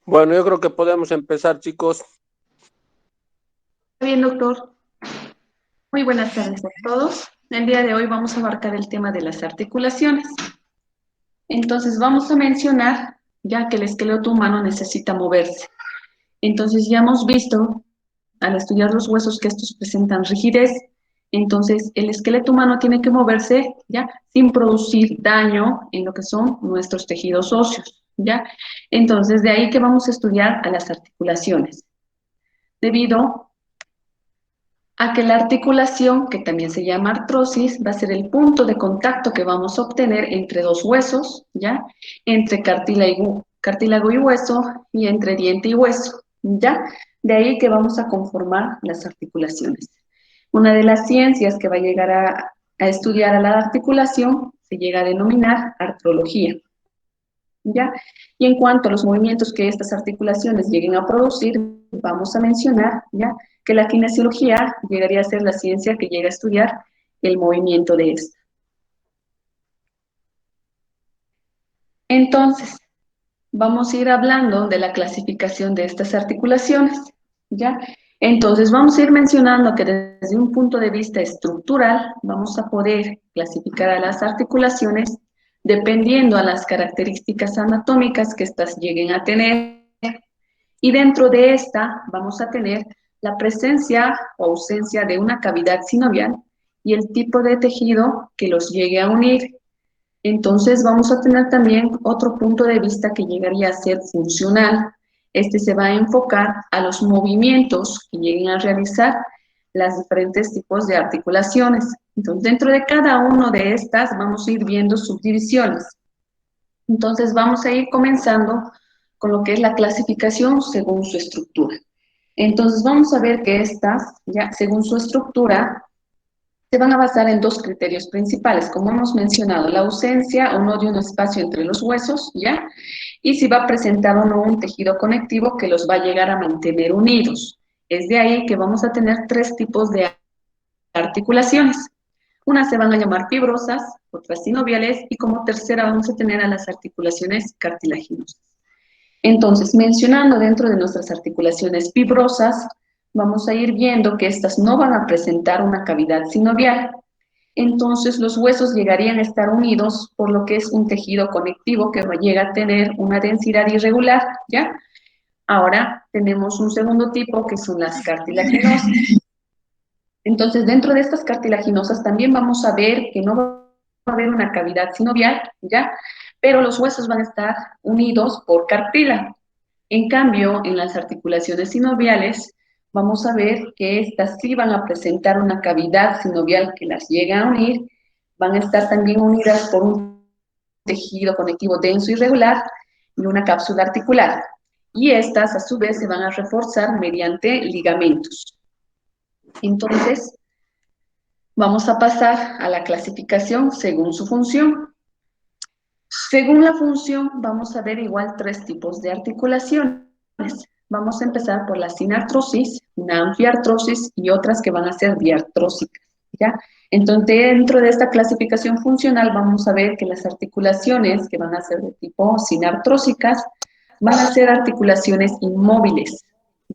Bueno, yo creo que podemos empezar, chicos. Bien, doctor. Muy buenas tardes a todos. El día de hoy vamos a abarcar el tema de las articulaciones. Entonces vamos a mencionar ya que el esqueleto humano necesita moverse. Entonces ya hemos visto al estudiar los huesos que estos presentan rigidez. Entonces el esqueleto humano tiene que moverse ya sin producir daño en lo que son nuestros tejidos óseos. ¿Ya? Entonces de ahí que vamos a estudiar a las articulaciones. Debido a que la articulación, que también se llama artrosis, va a ser el punto de contacto que vamos a obtener entre dos huesos, ¿ya? Entre cartílago y hueso y entre diente y hueso, ¿ya? De ahí que vamos a conformar las articulaciones. Una de las ciencias que va a llegar a estudiar a la articulación se llega a denominar artrología. ¿Ya? Y en cuanto a los movimientos que estas articulaciones lleguen a producir, vamos a mencionar, ¿ya? Que la kinesiología llegaría a ser la ciencia que llega a estudiar el movimiento de esta. Entonces, vamos a ir hablando de la clasificación de estas articulaciones, ¿ya? Entonces, vamos a ir mencionando que desde un punto de vista estructural, vamos a poder clasificar a las articulaciones dependiendo a las características anatómicas que éstas lleguen a tener. Y dentro de esta vamos a tener la presencia o ausencia de una cavidad sinovial y el tipo de tejido que los llegue a unir. Entonces vamos a tener también otro punto de vista que llegaría a ser funcional. Este se va a enfocar a los movimientos que lleguen a realizar las diferentes tipos de articulaciones. Entonces, dentro de cada uno de estas vamos a ir viendo subdivisiones. Entonces, vamos a ir comenzando con lo que es la clasificación según su estructura. Entonces, vamos a ver que estas, ya según su estructura, se van a basar en dos criterios principales, como hemos mencionado, la ausencia o no de un espacio entre los huesos, ¿ya? Y si va a presentar o no un tejido conectivo que los va a llegar a mantener unidos. Es de ahí que vamos a tener tres tipos de articulaciones. Unas se van a llamar fibrosas, otras sinoviales y como tercera vamos a tener a las articulaciones cartilaginosas. Entonces, mencionando dentro de nuestras articulaciones fibrosas, vamos a ir viendo que estas no van a presentar una cavidad sinovial. Entonces, los huesos llegarían a estar unidos por lo que es un tejido conectivo que llega a tener una densidad irregular, ¿ya? Ahora tenemos un segundo tipo que son las cartilaginosas. Entonces, dentro de estas cartilaginosas también vamos a ver que no va a haber una cavidad sinovial, ¿ya? Pero los huesos van a estar unidos por cartílago. En cambio, en las articulaciones sinoviales, vamos a ver que estas sí van a presentar una cavidad sinovial que las llega a unir, van a estar también unidas por un tejido conectivo denso y regular y una cápsula articular. Y estas, a su vez, se van a reforzar mediante ligamentos. Entonces, vamos a pasar a la clasificación según su función. Según la función, vamos a ver igual tres tipos de articulaciones. Vamos a empezar por la sinartrosis, una anfiartrosis y otras que van a ser diartrósicas, ¿ya? Entonces, dentro de esta clasificación funcional, vamos a ver que las articulaciones que van a ser de tipo sinartrósicas van a ser articulaciones inmóviles,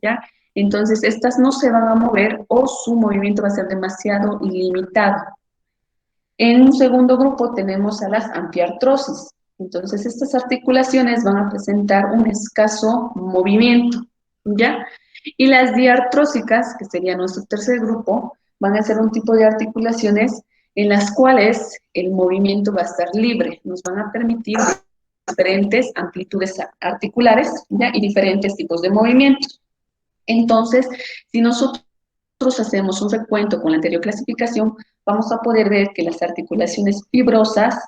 ¿ya? Entonces, estas no se van a mover o su movimiento va a ser demasiado ilimitado. En un segundo grupo tenemos a las anfiartrosis. Entonces, estas articulaciones van a presentar un escaso movimiento, ¿ya? Y las diartrósicas, que sería nuestro tercer grupo, van a ser un tipo de articulaciones en las cuales el movimiento va a estar libre, nos van a permitir diferentes amplitudes articulares, ¿ya? Y diferentes tipos de movimientos. Entonces, si nosotros hacemos un recuento con la anterior clasificación, vamos a poder ver que las articulaciones fibrosas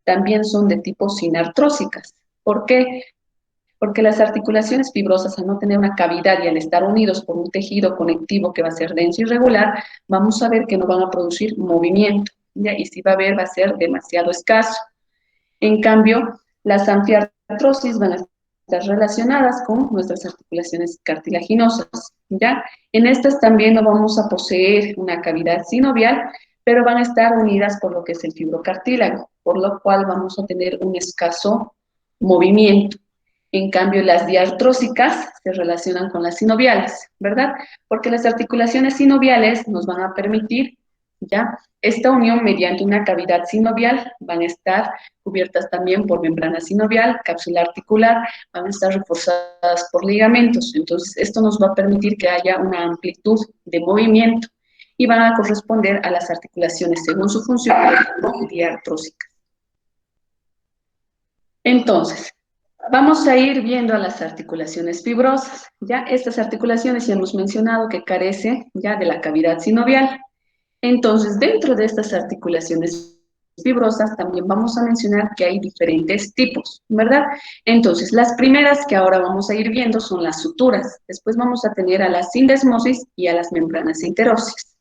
también son de tipo sinartrósicas. ¿Por qué? Porque las articulaciones fibrosas, al no tener una cavidad y al estar unidos por un tejido conectivo que va a ser denso y regular, vamos a ver que no van a producir movimiento, ¿ya? Y si va a haber, va a ser demasiado escaso. En cambio, las anfiartrosis van a estar relacionadas con nuestras articulaciones cartilaginosas, ¿ya? En estas también no vamos a poseer una cavidad sinovial, pero van a estar unidas por lo que es el fibrocartílago, por lo cual vamos a tener un escaso movimiento. En cambio, las diartrósicas se relacionan con las sinoviales, ¿verdad? Porque las articulaciones sinoviales nos van a permitir, ¿ya? Esta unión mediante una cavidad sinovial, van a estar cubiertas también por membrana sinovial, cápsula articular, van a estar reforzadas por ligamentos. Entonces, esto nos va a permitir que haya una amplitud de movimiento y van a corresponder a las articulaciones según su función diartrósicas. Entonces, vamos a ir viendo a las articulaciones fibrosas. Ya estas articulaciones ya hemos mencionado que carecen ya de la cavidad sinovial. Entonces, dentro de estas articulaciones fibrosas también vamos a mencionar que hay diferentes tipos, ¿verdad? Entonces, las primeras que ahora vamos a ir viendo son las suturas. Después vamos a tener a las sindesmosis y a las membranas interóseas.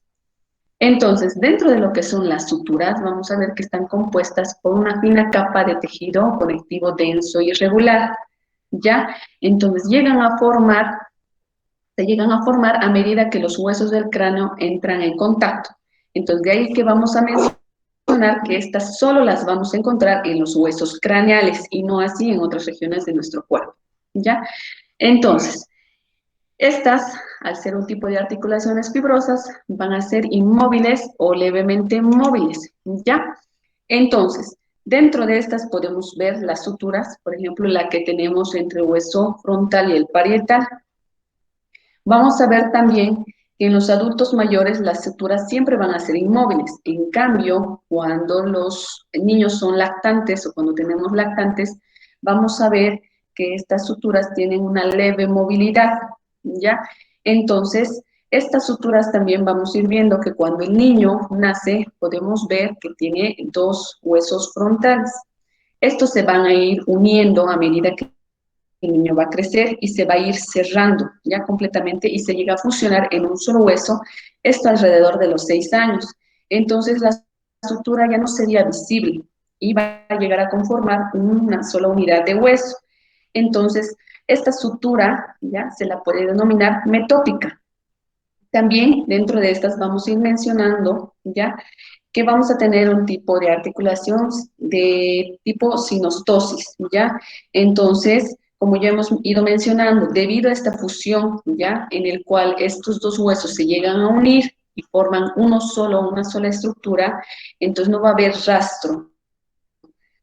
Entonces, dentro de lo que son las suturas, vamos a ver que están compuestas por una fina capa de tejido conectivo denso y irregular, ¿ya? Entonces, se llegan a formar a medida que los huesos del cráneo entran en contacto. Entonces, de ahí que vamos a mencionar que estas solo las vamos a encontrar en los huesos craneales y no así en otras regiones de nuestro cuerpo, ¿ya? Entonces, estas, al ser un tipo de articulaciones fibrosas, van a ser inmóviles o levemente móviles, ¿ya? Entonces, dentro de estas podemos ver las suturas, por ejemplo, la que tenemos entre el hueso frontal y el parietal. Vamos a ver también que en los adultos mayores las suturas siempre van a ser inmóviles. En cambio, cuando los niños son lactantes o cuando tenemos lactantes, vamos a ver que estas suturas tienen una leve movilidad, ¿ya? Entonces, estas suturas también vamos a ir viendo que cuando el niño nace, podemos ver que tiene dos huesos frontales. Estos se van a ir uniendo a medida que el niño va a crecer y se va a ir cerrando ya completamente y se llega a fusionar en un solo hueso, esto alrededor de los 6 años. Entonces la sutura ya no sería visible y va a llegar a conformar una sola unidad de hueso. Entonces, esta sutura ya se la puede denominar metópica. También dentro de estas vamos a ir mencionando ya que vamos a tener un tipo de articulación de tipo sinostosis, ¿ya? Entonces, como ya hemos ido mencionando, debido a esta fusión, ¿ya? En el cual estos dos huesos se llegan a unir y forman una sola estructura, entonces no va a haber rastro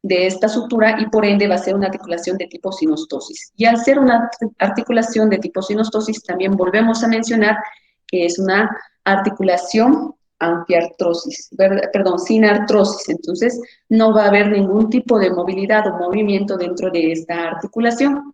de esta sutura y por ende va a ser una articulación de tipo sinostosis. Y al ser una articulación de tipo sinostosis, también volvemos a mencionar que es una articulación antiartrosis, perdón, sin artrosis. Entonces, no va a haber ningún tipo de movilidad o movimiento dentro de esta articulación.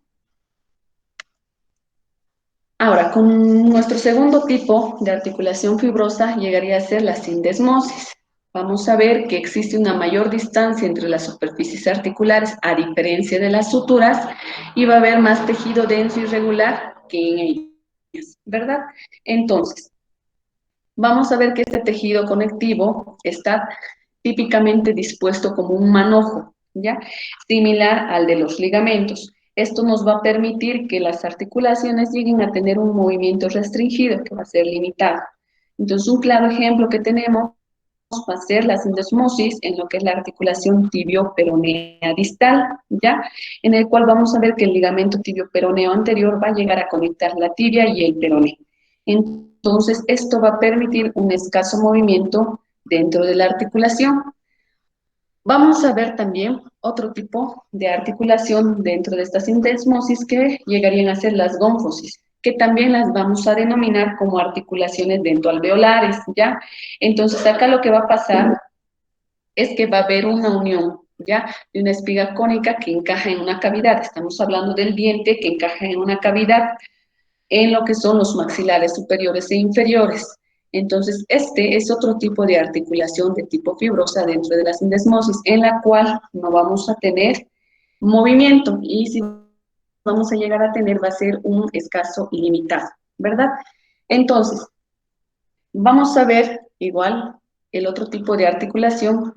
Ahora, con nuestro segundo tipo de articulación fibrosa llegaría a ser la sindesmosis. Vamos a ver que existe una mayor distancia entre las superficies articulares a diferencia de las suturas y va a haber más tejido denso y regular que en ellas, ¿verdad? Entonces, vamos a ver que este tejido conectivo está típicamente dispuesto como un manojo, ¿ya? Similar al de los ligamentos. Esto nos va a permitir que las articulaciones lleguen a tener un movimiento restringido, que va a ser limitado. Entonces, un claro ejemplo que tenemos va a ser la sindesmosis en lo que es la articulación tibio-peronea distal, ¿ya? En el cual vamos a ver que el ligamento tibio-peroneo anterior va a llegar a conectar la tibia y el peroné. Entonces, esto va a permitir un escaso movimiento dentro de la articulación. Vamos a ver también otro tipo de articulación dentro de esta sindesmosis que llegarían a ser las gónfosis, que también las vamos a denominar como articulaciones dentoalveolares, ¿ya? Entonces, acá lo que va a pasar es que va a haber una unión, ¿ya? De una espiga cónica que encaja en una cavidad. Estamos hablando del diente que encaja en una cavidad en lo que son los maxilares superiores e inferiores. Entonces, este es otro tipo de articulación de tipo fibrosa dentro de la sindesmosis, en la cual no vamos a tener movimiento y si vamos a llegar a tener va a ser un escaso ilimitado, ¿verdad? Entonces, vamos a ver igual el otro tipo de articulación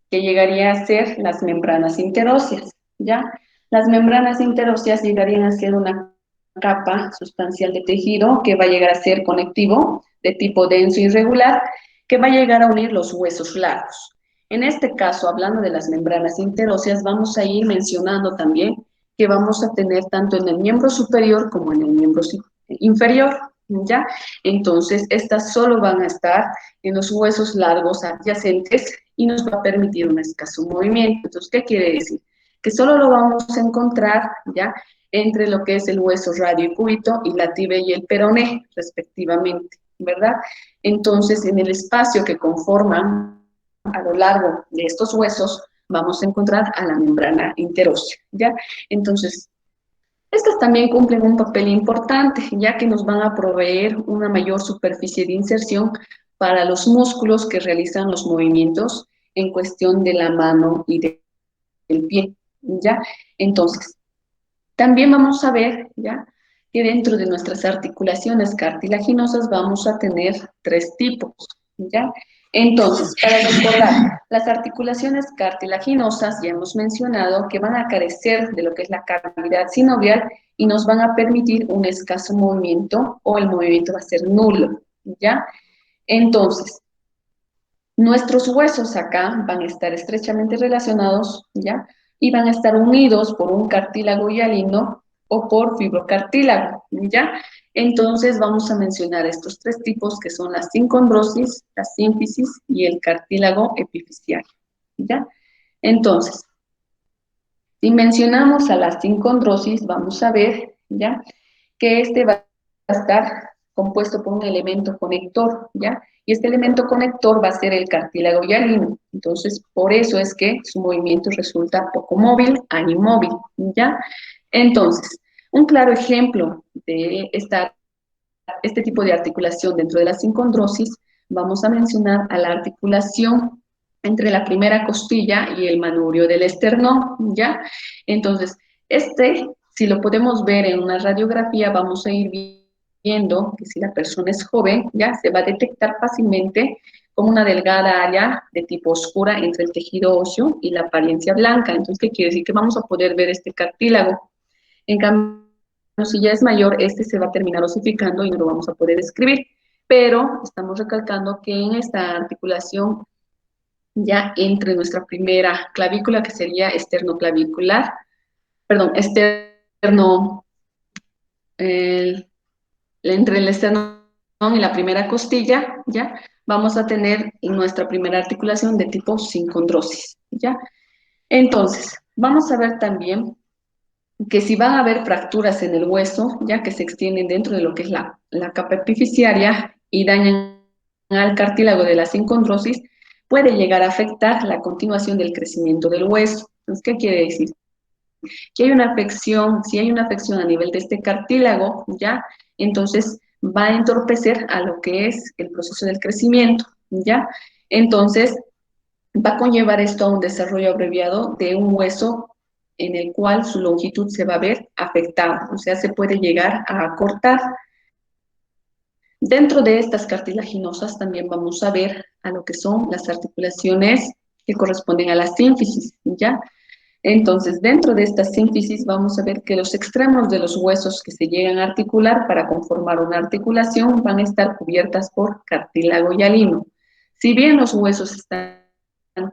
que llegaría a ser las membranas interóseas, ¿ya? Las membranas interóseas llegarían a ser una capa sustancial de tejido que va a llegar a ser conectivo de tipo denso y irregular, que va a llegar a unir los huesos largos. En este caso, hablando de las membranas interóseas, vamos a ir mencionando también que vamos a tener tanto en el miembro superior como en el miembro inferior, ¿ya? Entonces, estas solo van a estar en los huesos largos adyacentes y nos va a permitir un escaso movimiento. Entonces, ¿qué quiere decir? Que solo lo vamos a encontrar, ¿ya?, entre lo que es el hueso radiocúbito y la tibia y el peroné, respectivamente, ¿verdad? Entonces, en el espacio que conforman a lo largo de estos huesos, vamos a encontrar a la membrana interósea, ¿ya? Entonces, estas también cumplen un papel importante, ya que nos van a proveer una mayor superficie de inserción para los músculos que realizan los movimientos en cuestión de la mano y del pie, ¿ya? Entonces, también vamos a ver, ¿ya?, que dentro de nuestras articulaciones cartilaginosas vamos a tener tres tipos, ¿ya? Entonces, para recordar, las articulaciones cartilaginosas ya hemos mencionado que van a carecer de lo que es la cavidad sinovial y nos van a permitir un escaso movimiento o el movimiento va a ser nulo, ¿ya? Entonces, nuestros huesos acá van a estar estrechamente relacionados, ¿ya? Y van a estar unidos por un cartílago hialino o por fibrocartílago, ¿ya? Entonces vamos a mencionar estos tres tipos que son la sincondrosis, la sínfisis y el cartílago epifisiario, ¿ya? Entonces, si mencionamos a la sincondrosis, vamos a ver, ¿ya?, que este va a estar compuesto por un elemento conector, ¿ya? Y este elemento conector va a ser el cartílago hialino. Entonces, por eso es que su movimiento resulta poco móvil a inmóvil, ¿ya? Entonces, un claro ejemplo de este tipo de articulación dentro de la sincondrosis, vamos a mencionar a la articulación entre la primera costilla y el manubrio del esternón, ¿ya? Entonces, si lo podemos ver en una radiografía, vamos a ir viendo que si la persona es joven, ya se va a detectar fácilmente como una delgada área de tipo oscura entre el tejido óseo y la apariencia blanca. Entonces, ¿qué quiere decir? Que vamos a poder ver este cartílago. En cambio, si ya es mayor, este se va a terminar osificando y no lo vamos a poder escribir. Pero estamos recalcando que en esta articulación, ya entre nuestra primera clavícula, que sería esternoclavicular, perdón, entre el esternón y la primera costilla, ¿ya?, vamos a tener nuestra primera articulación de tipo sincondrosis, ¿ya? Entonces, vamos a ver también que si van a haber fracturas en el hueso, ya que se extienden dentro de lo que es la capa epifisiaria y dañan al cartílago de la sincondrosis, puede llegar a afectar la continuación del crecimiento del hueso. Entonces, ¿qué quiere decir? Que hay una afección, si hay una afección a nivel de este cartílago, ya, entonces va a entorpecer a lo que es el proceso del crecimiento, ya. Entonces, va a conllevar esto a un desarrollo abreviado de un hueso en el cual su longitud se va a ver afectada, o sea, se puede llegar a acortar. Dentro de estas cartilaginosas también vamos a ver a lo que son las articulaciones que corresponden a la sínfisis, ¿ya? Entonces, dentro de esta sínfisis vamos a ver que los extremos de los huesos que se llegan a articular para conformar una articulación van a estar cubiertas por cartílago hialino. Si bien los huesos están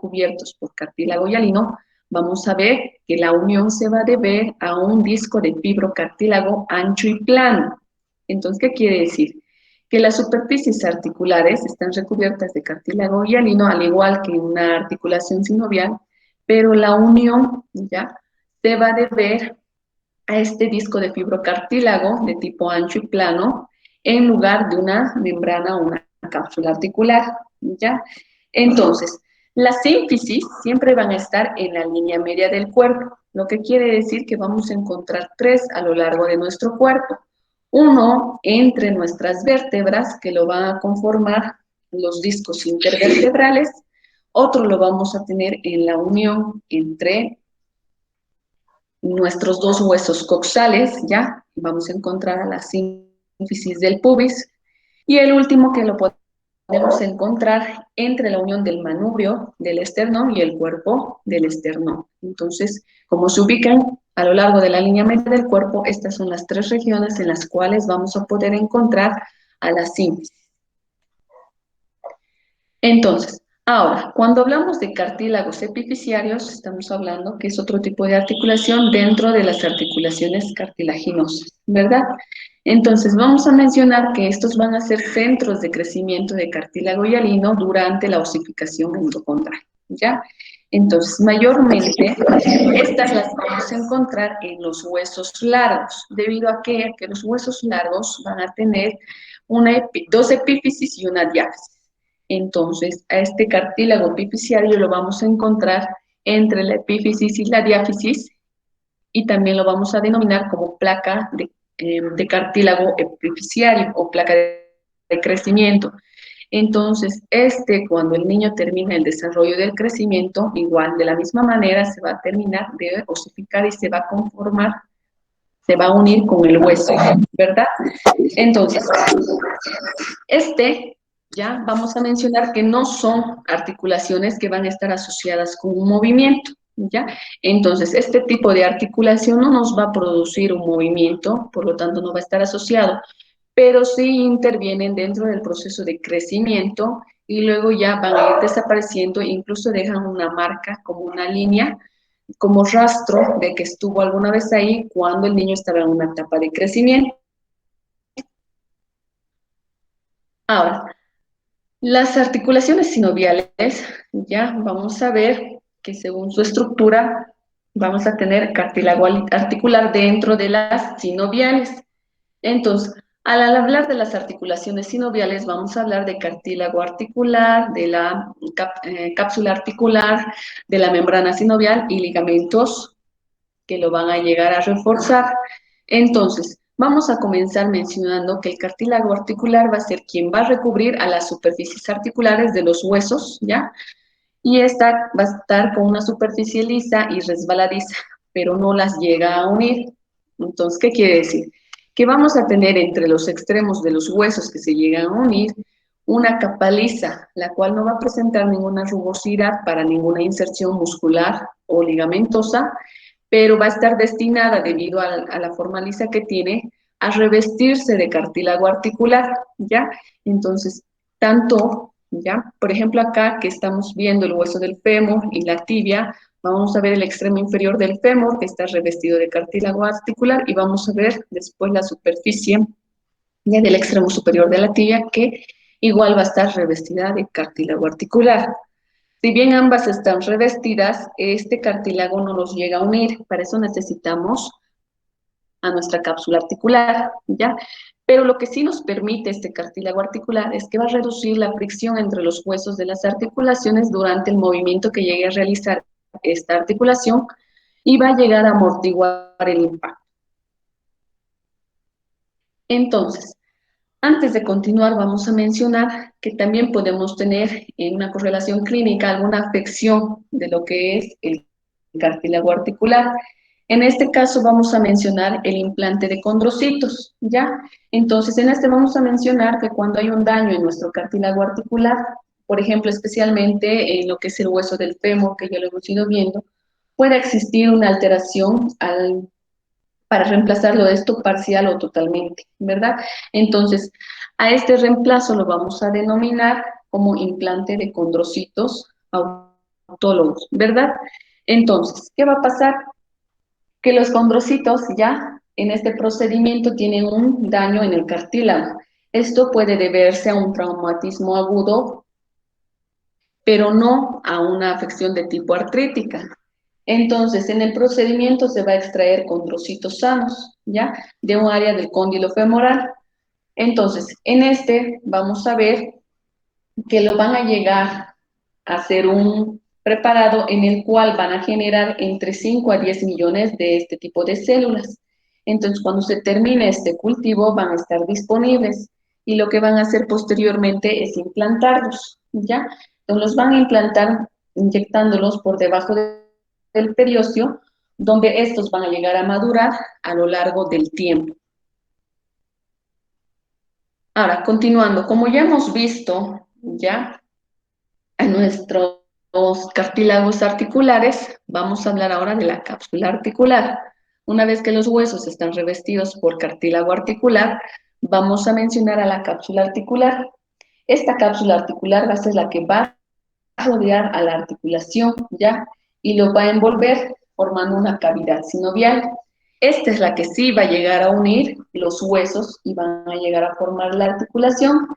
cubiertos por cartílago hialino, vamos a ver que la unión se va a deber a un disco de fibrocartílago ancho y plano. Entonces, ¿qué quiere decir? Que las superficies articulares están recubiertas de cartílago hialino, al igual que en una articulación sinovial, pero la unión, ¿ya?, se va a deber a este disco de fibrocartílago de tipo ancho y plano en lugar de una membrana o una cápsula articular, ¿ya? Entonces, las sínfisis siempre van a estar en la línea media del cuerpo, lo que quiere decir que vamos a encontrar tres a lo largo de nuestro cuerpo. Uno entre nuestras vértebras, que lo van a conformar los discos intervertebrales. Otro lo vamos a tener en la unión entre nuestros dos huesos coxales, ¿ya? Vamos a encontrar a la sínfisis del pubis. Y el último que lo podemos encontrar entre la unión del manubrio del esternón y el cuerpo del esternón. Entonces, como se ubican a lo largo de la línea media del cuerpo, estas son las tres regiones en las cuales vamos a poder encontrar a la sínfisis. Entonces, Ahora, cuando hablamos de cartílagos epifisiarios, estamos hablando que es otro tipo de articulación dentro de las articulaciones cartilaginosas, ¿verdad? Entonces, vamos a mencionar que estos van a ser centros de crecimiento de cartílago hialino durante la osificación endocondral, ¿ya? Entonces, mayormente, estas las vamos a encontrar en los huesos largos, debido a que los huesos largos van a tener dos epífisis y una diáfisis. Entonces, a este cartílago epifisiario lo vamos a encontrar entre la epífisis y la diáfisis y también lo vamos a denominar como placa de cartílago epifisiario o placa de crecimiento. Entonces, cuando el niño termina el desarrollo del crecimiento, igual de la misma manera se va a terminar de osificar y se va a conformar, se va a unir con el hueso, ¿verdad? Entonces, ya vamos a mencionar que no son articulaciones que van a estar asociadas con un movimiento, ¿ya? Entonces, este tipo de articulación no nos va a producir un movimiento, por lo tanto no va a estar asociado, pero sí intervienen dentro del proceso de crecimiento y luego ya van a ir desapareciendo, incluso dejan una marca como una línea, como rastro de que estuvo alguna vez ahí cuando el niño estaba en una etapa de crecimiento. Ahora, las articulaciones sinoviales, ya vamos a ver que según su estructura vamos a tener cartílago articular dentro de las sinoviales. Entonces, al hablar de las articulaciones sinoviales, vamos a hablar de cartílago articular, de la cápsula articular, de la membrana sinovial y ligamentos que lo van a llegar a reforzar. Entonces, vamos a comenzar mencionando que el cartílago articular va a ser quien va a recubrir a las superficies articulares de los huesos, ¿ya? Y esta va a estar con una superficie lisa y resbaladiza, pero no las llega a unir. Entonces, ¿qué quiere decir? Que vamos a tener entre los extremos de los huesos que se llegan a unir una capa lisa, la cual no va a presentar ninguna rugosidad para ninguna inserción muscular o ligamentosa, pero va a estar destinada, debido a la forma lisa que tiene, a revestirse de cartílago articular, ¿ya? Entonces, tanto, ¿ya? Por ejemplo, acá que estamos viendo el hueso del fémur y la tibia, vamos a ver el extremo inferior del fémur, que está revestido de cartílago articular, y vamos a ver después la superficie ya del extremo superior de la tibia, que igual va a estar revestida de cartílago articular. Si bien ambas están revestidas, este cartílago no los llega a unir, para eso necesitamos a nuestra cápsula articular, ¿ya? Pero lo que sí nos permite este cartílago articular es que va a reducir la fricción entre los huesos de las articulaciones durante el movimiento que llegue a realizar esta articulación y va a llegar a amortiguar el impacto. Entonces, antes de continuar, vamos a mencionar que también podemos tener en una correlación clínica alguna afección de lo que es el cartílago articular. En este caso vamos a mencionar el implante de condrocitos, ¿ya? Entonces, en este vamos a mencionar que cuando hay un daño en nuestro cartílago articular, por ejemplo, especialmente en lo que es el hueso del fémur, que ya lo hemos ido viendo, puede existir una alteración para reemplazarlo de esto parcial o totalmente, ¿verdad? Entonces, a este reemplazo lo vamos a denominar como implante de condrocitos autólogos, ¿verdad? Entonces, ¿qué va a pasar? Que los condrocitos ya en este procedimiento tienen un daño en el cartílago. Esto puede deberse a un traumatismo agudo, pero no a una afección de tipo artrítica. Entonces, en el procedimiento se va a extraer condrocitos sanos, ¿ya? De un área del cóndilo femoral. Entonces, en este vamos a ver que lo van a llegar a hacer un preparado en el cual van a generar entre 5 a 10 millones de este tipo de células. Entonces, cuando se termine este cultivo, van a estar disponibles y lo que van a hacer posteriormente es implantarlos, ¿ya? Entonces, los van a implantar inyectándolos por debajo del periósteo, donde estos van a llegar a madurar a lo largo del tiempo. Ahora, continuando, como ya hemos visto, ya a nuestros cartílagos articulares, vamos a hablar ahora de la cápsula articular. Una vez que los huesos están revestidos por cartílago articular, vamos a mencionar a la cápsula articular. Esta cápsula articular va a ser la que va rodear a la articulación, ¿ya? Y lo va a envolver formando una cavidad sinovial. Esta es la que sí va a llegar a unir los huesos y van a llegar a formar la articulación,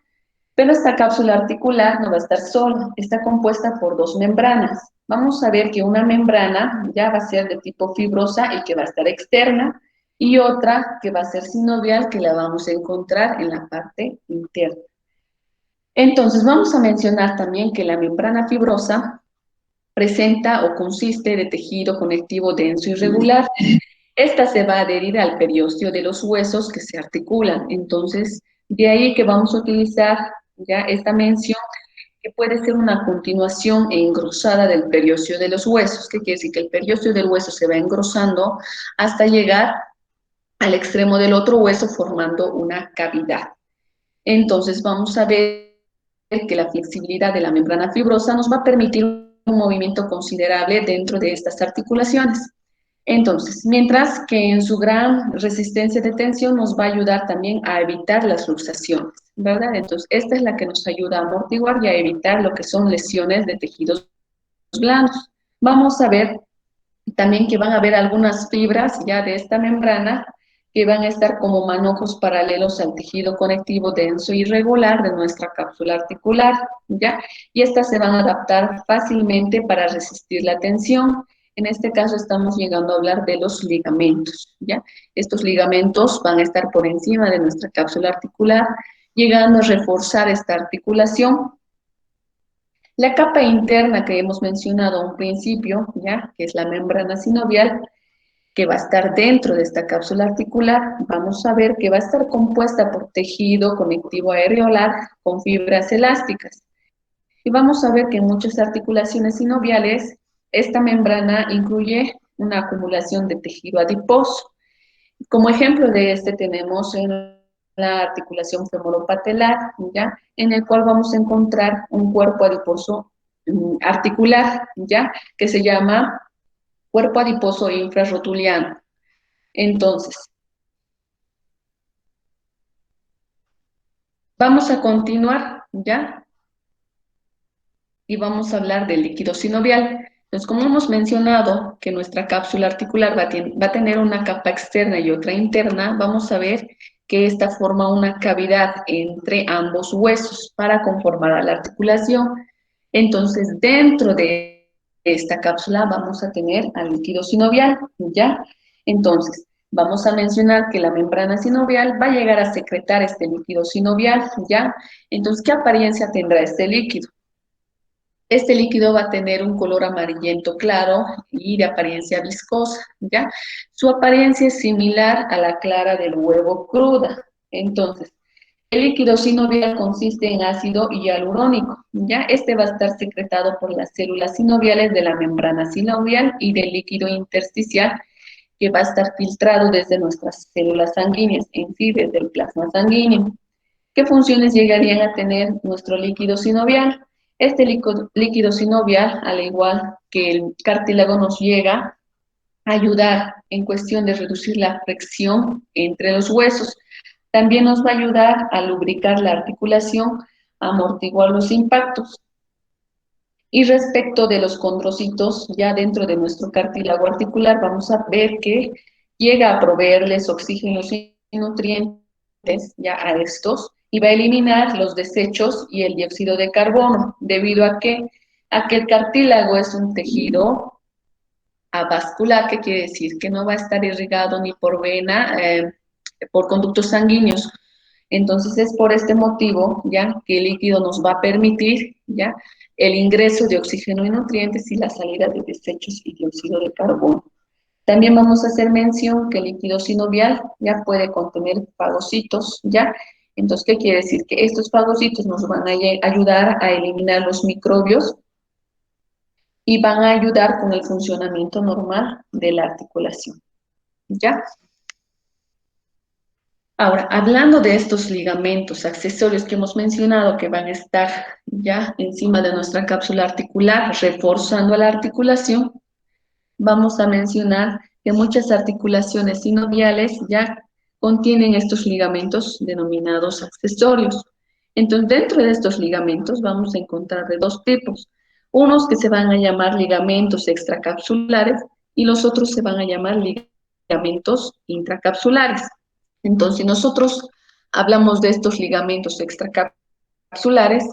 pero esta cápsula articular no va a estar sola, está compuesta por dos membranas. Vamos a ver que una membrana ya va a ser de tipo fibrosa y que va a estar externa, y otra que va a ser sinovial, que la vamos a encontrar en la parte interna. Entonces, vamos a mencionar también que la membrana fibrosa presenta o consiste de tejido conectivo denso y regular. Esta se va a adherir al periósteo de los huesos que se articulan. Entonces, de ahí que vamos a utilizar ya esta mención, que puede ser una continuación engrosada del periósteo de los huesos. ¿Qué quiere decir? Que el periósteo del hueso se va engrosando hasta llegar al extremo del otro hueso formando una cavidad. Entonces, vamos a ver que la flexibilidad de la membrana fibrosa nos va a permitir un movimiento considerable dentro de estas articulaciones. Entonces, mientras que en su gran resistencia de tensión nos va a ayudar también a evitar las luxaciones, ¿verdad? Entonces, esta es la que nos ayuda a amortiguar y a evitar lo que son lesiones de tejidos blandos. Vamos a ver también que van a haber algunas fibras ya de esta membrana que van a estar como manojos paralelos al tejido conectivo denso y regular de nuestra cápsula articular, ¿ya? Y estas se van a adaptar fácilmente para resistir la tensión. En este caso estamos llegando a hablar de los ligamentos, ¿ya? Estos ligamentos van a estar por encima de nuestra cápsula articular, llegando a reforzar esta articulación. La capa interna que hemos mencionado a un principio, ¿ya? Que es la membrana sinovial, que va a estar dentro de esta cápsula articular, vamos a ver que va a estar compuesta por tejido conectivo areolar con fibras elásticas. Y vamos a ver que en muchas articulaciones sinoviales, esta membrana incluye una acumulación de tejido adiposo. Como ejemplo de este tenemos en la articulación femoropatelar, ¿ya? En el cual vamos a encontrar un cuerpo adiposo articular, ¿ya? Que se llama cuerpo adiposo infrarrotuliano. Entonces, vamos a continuar, ¿ya? Y vamos a hablar del líquido sinovial. Entonces, como hemos mencionado que nuestra cápsula articular va a tener una capa externa y otra interna, vamos a ver que esta forma una cavidad entre ambos huesos para conformar a la articulación. Entonces, dentro de esta cápsula vamos a tener al líquido sinovial, ¿ya? Entonces, vamos a mencionar que la membrana sinovial va a llegar a secretar este líquido sinovial, ¿ya? Entonces, ¿qué apariencia tendrá este líquido? Este líquido va a tener un color amarillento claro y de apariencia viscosa, ¿ya? Su apariencia es similar a la clara del huevo cruda. Entonces, el líquido sinovial consiste en ácido hialurónico, ¿ya? Este va a estar secretado por las células sinoviales de la membrana sinovial y del líquido intersticial, que va a estar filtrado desde nuestras células sanguíneas, en sí, desde el plasma sanguíneo. ¿Qué funciones llegarían a tener nuestro líquido sinovial? Este líquido sinovial, al igual que el cartílago, nos llega a ayudar en cuestión de reducir la fricción entre los huesos. También nos va a ayudar a lubricar la articulación, a amortiguar los impactos. Y respecto de los condrocitos, ya dentro de nuestro cartílago articular, vamos a ver que llega a proveerles oxígeno y nutrientes ya a estos, y va a eliminar los desechos y el dióxido de carbono, debido a que el cartílago es un tejido avascular, que quiere decir que no va a estar irrigado ni por vena, por conductos sanguíneos. Entonces es por este motivo, ya, que el líquido nos va a permitir, ya, el ingreso de oxígeno y nutrientes y la salida de desechos y dióxido de carbono. También vamos a hacer mención que el líquido sinovial ya puede contener fagocitos, ya. Entonces, ¿qué quiere decir? Que estos fagocitos nos van a ayudar a eliminar los microbios y van a ayudar con el funcionamiento normal de la articulación, ¿ya? Ahora, hablando de estos ligamentos accesorios que hemos mencionado que van a estar ya encima de nuestra cápsula articular, reforzando la articulación, vamos a mencionar que muchas articulaciones sinoviales ya contienen estos ligamentos denominados accesorios. Entonces, dentro de estos ligamentos vamos a encontrar de dos tipos. Unos que se van a llamar ligamentos extracapsulares y los otros se van a llamar ligamentos intracapsulares. Entonces, si nosotros hablamos de estos ligamentos extracapsulares,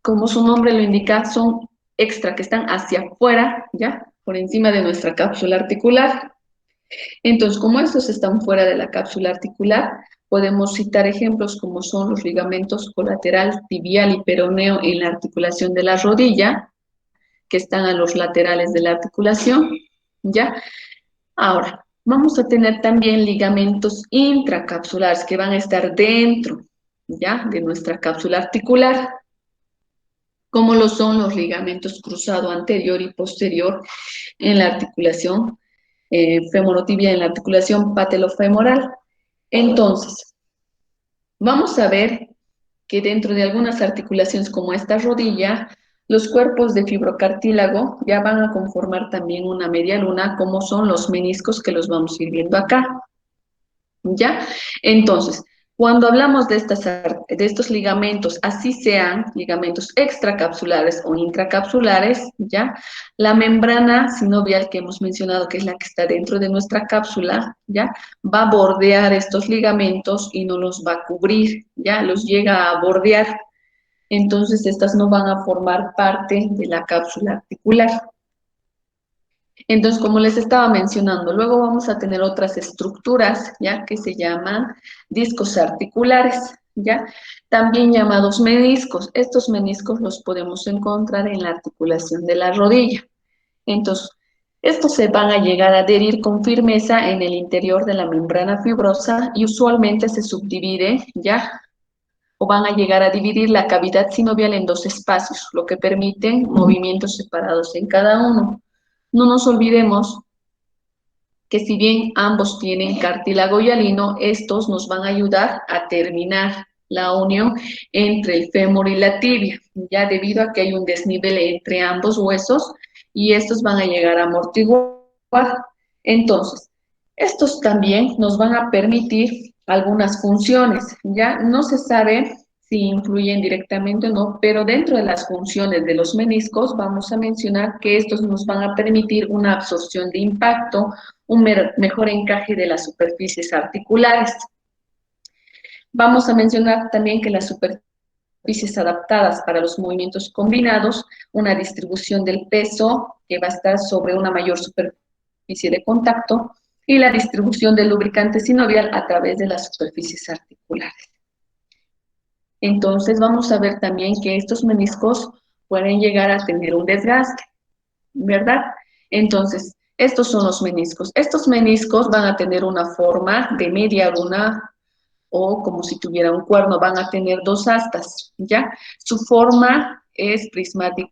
como su nombre lo indica, son extra, que están hacia afuera, ¿ya? Por encima de nuestra cápsula articular. Entonces, como estos están fuera de la cápsula articular, podemos citar ejemplos como son los ligamentos colateral, tibial y peroneo en la articulación de la rodilla, que están a los laterales de la articulación, ¿ya? Ahora, vamos a tener también ligamentos intracapsulares que van a estar dentro, ¿ya? De nuestra cápsula articular, como lo son los ligamentos cruzado anterior y posterior en la articulación femorotibia, en la articulación patelofemoral. Entonces, vamos a ver que dentro de algunas articulaciones como esta rodilla, los cuerpos de fibrocartílago ya van a conformar también una media luna, como son los meniscos que los vamos a ir viendo acá. ¿Ya? Entonces, cuando hablamos de estos ligamentos, así sean ligamentos extracapsulares o intracapsulares, ¿ya? La membrana sinovial que hemos mencionado, que es la que está dentro de nuestra cápsula, ¿ya? Va a bordear estos ligamentos y no los va a cubrir, ¿ya? Los llega a bordear. Entonces, estas no van a formar parte de la cápsula articular. Entonces, como les estaba mencionando, luego vamos a tener otras estructuras, ¿ya? Que se llaman discos articulares, ¿ya? También llamados meniscos. Estos meniscos los podemos encontrar en la articulación de la rodilla. Entonces, estos se van a llegar a adherir con firmeza en el interior de la membrana fibrosa y usualmente se subdivide, ¿ya? O van a llegar a dividir la cavidad sinovial en dos espacios, lo que permite movimientos separados en cada uno. No nos olvidemos que si bien ambos tienen cartílago hialino, estos nos van a ayudar a terminar la unión entre el fémur y la tibia, ya debido a que hay un desnivel entre ambos huesos y estos van a llegar a amortiguar. Entonces, estos también nos van a permitir algunas funciones, ya no se sabe si influyen directamente o no, pero dentro de las funciones de los meniscos vamos a mencionar que estos nos van a permitir una absorción de impacto, un mejor encaje de las superficies articulares. Vamos a mencionar también que las superficies adaptadas para los movimientos combinados, una distribución del peso que va a estar sobre una mayor superficie de contacto y la distribución del lubricante sinovial a través de las superficies articulares. Entonces vamos a ver también que estos meniscos pueden llegar a tener un desgaste, ¿verdad? Entonces, estos son los meniscos. Estos meniscos van a tener una forma de media luna o como si tuviera un cuerno, van a tener dos astas, ¿ya? Su forma es prismática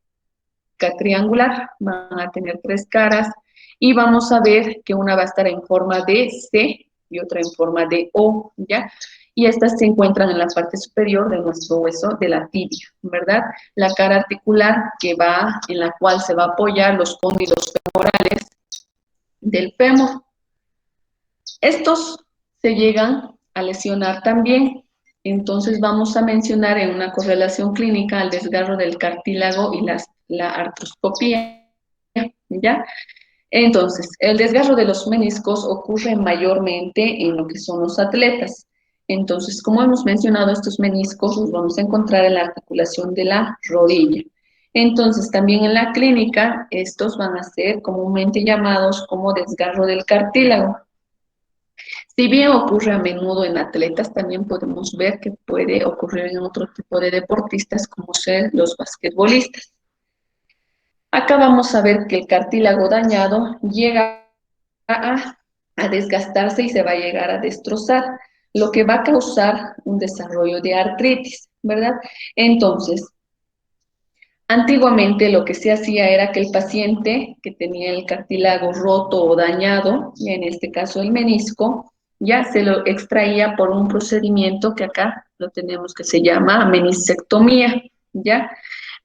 triangular, van a tener tres caras y vamos a ver que una va a estar en forma de C y otra en forma de O, ¿ya? Y estas se encuentran en la parte superior de nuestro hueso de la tibia, ¿verdad? La cara articular en la cual se va a apoyar los cóndilos femorales del fémur. Estos se llegan a lesionar también. Entonces vamos a mencionar en una correlación clínica el desgarro del cartílago y la artroscopía, ¿ya? Entonces, el desgarro de los meniscos ocurre mayormente en lo que son los atletas. Entonces, como hemos mencionado, estos meniscos los vamos a encontrar en la articulación de la rodilla. Entonces, también en la clínica, estos van a ser comúnmente llamados como desgarro del cartílago. Si bien ocurre a menudo en atletas, también podemos ver que puede ocurrir en otro tipo de deportistas, como ser los basquetbolistas. Acá vamos a ver que el cartílago dañado llega a desgastarse y se va a llegar a destrozar, lo que va a causar un desarrollo de artritis, ¿verdad? Entonces, antiguamente lo que se hacía era que el paciente que tenía el cartílago roto o dañado, y en este caso el menisco, ya se lo extraía por un procedimiento que acá lo tenemos que se llama meniscectomía, ¿ya?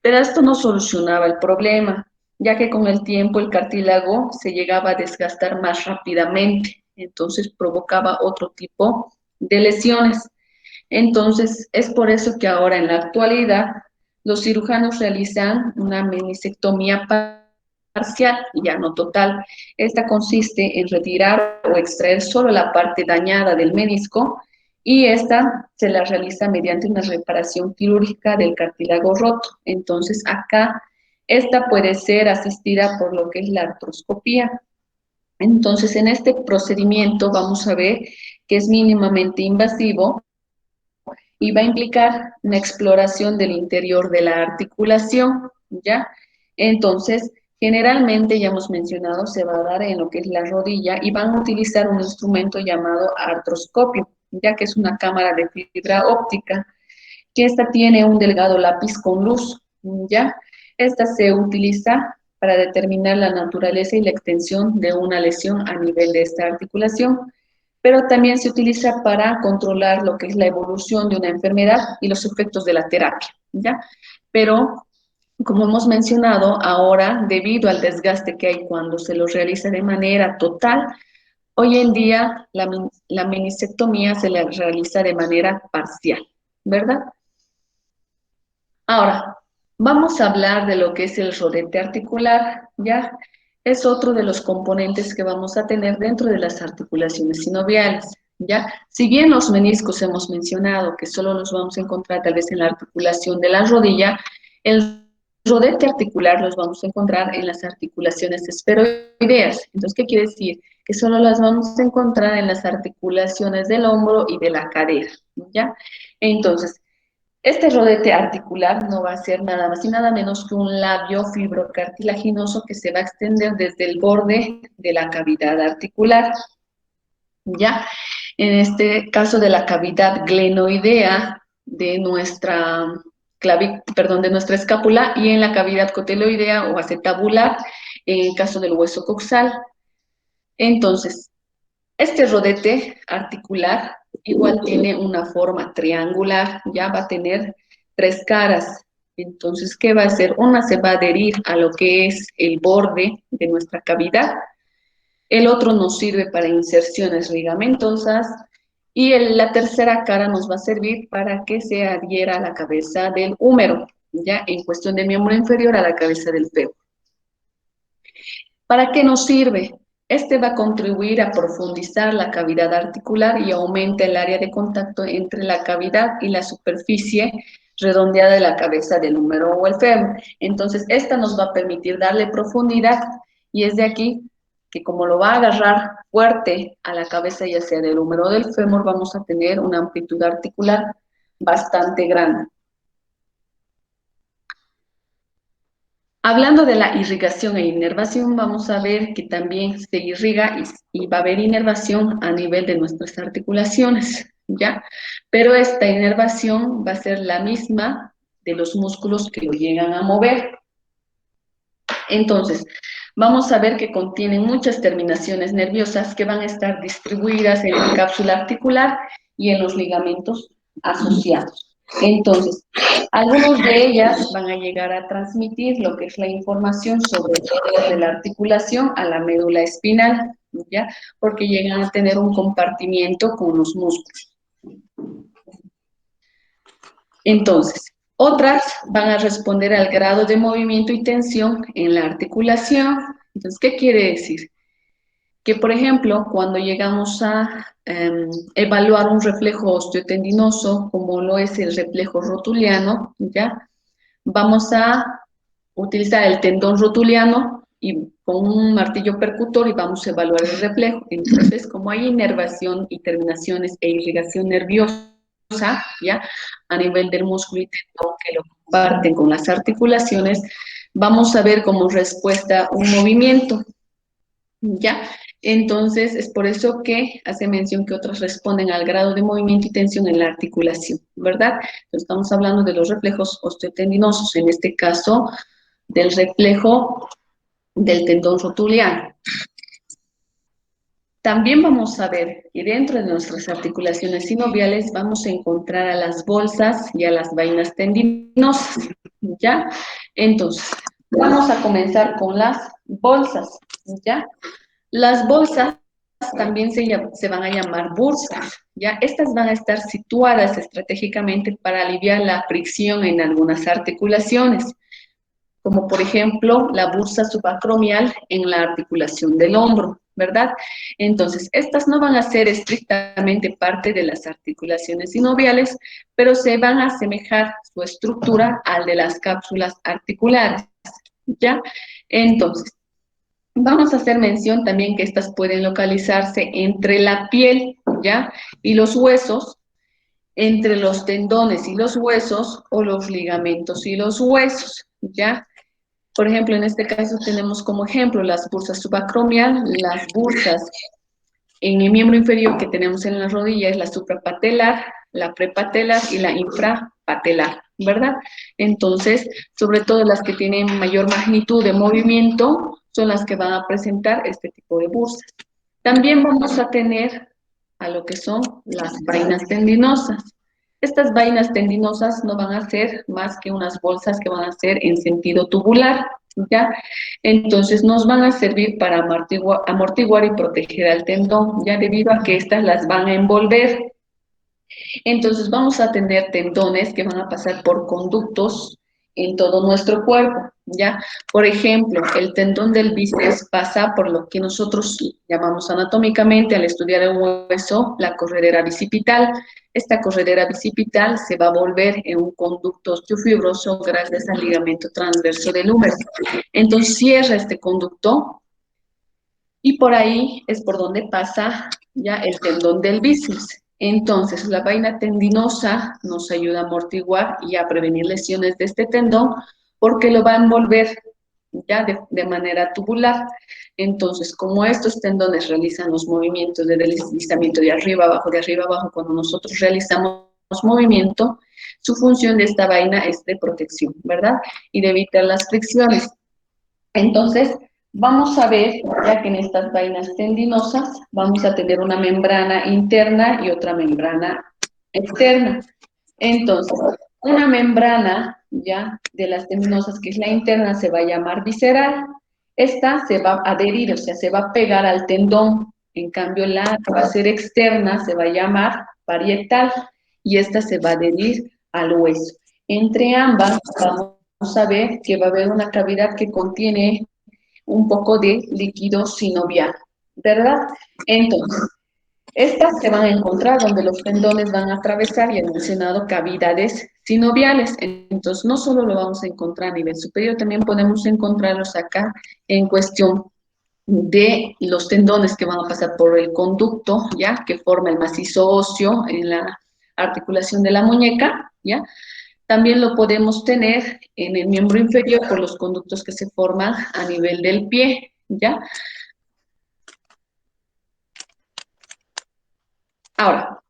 Pero esto no solucionaba el problema, ya que con el tiempo el cartílago se llegaba a desgastar más rápidamente, entonces provocaba otro tipo de lesiones. Entonces, es por eso que ahora en la actualidad los cirujanos realizan una meniscectomía parcial, ya no total. Esta consiste en retirar o extraer solo la parte dañada del menisco y esta se la realiza mediante una reparación quirúrgica del cartílago roto. Entonces acá, esta puede ser asistida por lo que es la artroscopía. Entonces en este procedimiento vamos a ver que es mínimamente invasivo y va a implicar una exploración del interior de la articulación, ¿ya? Entonces, generalmente, ya hemos mencionado, se va a dar en lo que es la rodilla y van a utilizar un instrumento llamado artroscopio, ya que es una cámara de fibra óptica, que esta tiene un delgado lápiz con luz, ¿ya? Esta se utiliza para determinar la naturaleza y la extensión de una lesión a nivel de esta articulación, pero también se utiliza para controlar lo que es la evolución de una enfermedad y los efectos de la terapia, ¿ya? Pero, como hemos mencionado, ahora, debido al desgaste que hay cuando se lo realiza de manera total, hoy en día la meniscectomía se la realiza de manera parcial, ¿verdad? Ahora, vamos a hablar de lo que es el rodete articular, ¿ya? Es otro de los componentes que vamos a tener dentro de las articulaciones sinoviales, ¿ya? Si bien los meniscos hemos mencionado que solo los vamos a encontrar tal vez en la articulación de la rodilla, el rodete articular los vamos a encontrar en las articulaciones esferoideas. Entonces, ¿qué quiere decir? Que solo las vamos a encontrar en las articulaciones del hombro y de la cadera, ¿ya? Entonces, este rodete articular no va a ser nada más y nada menos que un labio fibrocartilaginoso que se va a extender desde el borde de la cavidad articular, ¿ya? En este caso de la cavidad glenoidea de nuestra de nuestra escápula y en la cavidad cotiloidea o acetabular en el caso del hueso coxal. Entonces, este rodete articular igual tiene una forma triangular, ya va a tener tres caras. Entonces, ¿qué va a hacer? Una se va a adherir a lo que es el borde de nuestra cavidad, el otro nos sirve para inserciones ligamentosas y la tercera cara nos va a servir para que se adhiera a la cabeza del húmero, ya en cuestión de miembro inferior a la cabeza del fémur. ¿Para qué nos sirve? Este va a contribuir a profundizar la cavidad articular y aumenta el área de contacto entre la cavidad y la superficie redondeada de la cabeza del húmero o el fémur. Entonces, esta nos va a permitir darle profundidad y es de aquí que como lo va a agarrar fuerte a la cabeza ya sea del húmero o del fémur, vamos a tener una amplitud articular bastante grande. Hablando de la irrigación e inervación, vamos a ver que también se irriga y va a haber inervación a nivel de nuestras articulaciones, ¿ya? Pero esta inervación va a ser la misma de los músculos que lo llegan a mover. Entonces, vamos a ver que contienen muchas terminaciones nerviosas que van a estar distribuidas en la cápsula articular y en los ligamentos asociados. Entonces, algunos de ellas van a llegar a transmitir lo que es la información sobre todo de la articulación a la médula espinal, ¿ya? Porque llegan a tener un compartimiento con los músculos. Entonces, otras van a responder al grado de movimiento y tensión en la articulación. Entonces, ¿qué quiere decir? Que, por ejemplo, cuando llegamos a evaluar un reflejo osteotendinoso, como lo es el reflejo rotuliano, ¿ya? Vamos a utilizar el tendón rotuliano y con un martillo percutor y vamos a evaluar el reflejo. Entonces, como hay inervación y terminaciones e irrigación nerviosa, ¿ya? A nivel del músculo y tendón que lo comparten con las articulaciones, vamos a ver como respuesta un movimiento, ¿ya? Entonces, es por eso que hace mención que otras responden al grado de movimiento y tensión en la articulación, ¿verdad? Entonces, estamos hablando de los reflejos osteotendinosos, en este caso, del reflejo del tendón rotuliano. También vamos a ver que dentro de nuestras articulaciones sinoviales vamos a encontrar a las bolsas y a las vainas tendinosas, ¿ya? Entonces, vamos a comenzar con las bolsas, ¿ya? Las bolsas también se van a llamar bursas, ¿ya? Estas van a estar situadas estratégicamente para aliviar la fricción en algunas articulaciones, como por ejemplo la bursa subacromial en la articulación del hombro, ¿verdad? Entonces, estas no van a ser estrictamente parte de las articulaciones sinoviales, pero se van a asemejar su estructura al de las cápsulas articulares, ¿ya? Entonces, vamos a hacer mención también que estas pueden localizarse entre la piel, ¿ya? Y los huesos, entre los tendones y los huesos, o los ligamentos y los huesos, ¿ya? Por ejemplo, en este caso tenemos como ejemplo las bursas subacromial, las bursas en el miembro inferior que tenemos en la rodilla es la suprapatelar, la prepatelar y la infrapatelar, ¿verdad? Entonces, sobre todo las que tienen mayor magnitud de movimiento son las que van a presentar este tipo de bursas. También vamos a tener a lo que son las vainas tendinosas. Estas vainas tendinosas no van a ser más que unas bolsas que van a ser en sentido tubular, ¿ya? Entonces nos van a servir para amortiguar y proteger al tendón, ya debido a que estas las van a envolver. Entonces vamos a tener tendones que van a pasar por conductos en todo nuestro cuerpo, ¿ya? Por ejemplo, el tendón del bíceps pasa por lo que nosotros llamamos anatómicamente al estudiar el hueso, la corredera bicipital. Esta corredera bicipital se va a volver en un conducto osteofibroso gracias al ligamento transverso del húmero. Entonces cierra este conducto y por ahí es por donde pasa ya el tendón del bíceps. Entonces, la vaina tendinosa nos ayuda a amortiguar y a prevenir lesiones de este tendón porque lo va a envolver ya de manera tubular. Entonces, como estos tendones realizan los movimientos de deslizamiento de arriba abajo, cuando nosotros realizamos movimiento, su función de esta vaina es de protección, ¿verdad? Y de evitar las fricciones. Entonces, vamos a ver, ya que en estas vainas tendinosas vamos a tener una membrana interna y otra membrana externa. Entonces, una membrana ya de las tendinosas, que es la interna, se va a llamar visceral. Esta se va a adherir, o sea, se va a pegar al tendón. En cambio, la que va a ser externa se va a llamar parietal y esta se va a adherir al hueso. Entre ambas vamos a ver que va a haber una cavidad que contiene un poco de líquido sinovial, ¿verdad? Entonces, estas se van a encontrar donde los tendones van a atravesar y he mencionado cavidades sinoviales. Entonces, no solo lo vamos a encontrar a nivel superior, también podemos encontrarlos acá en cuestión de los tendones que van a pasar por el conducto, ¿ya? Que forma el macizo óseo en la articulación de la muñeca, ¿ya? También lo podemos tener en el miembro inferior por los conductos que se forman a nivel del pie, ¿ya? Ahora,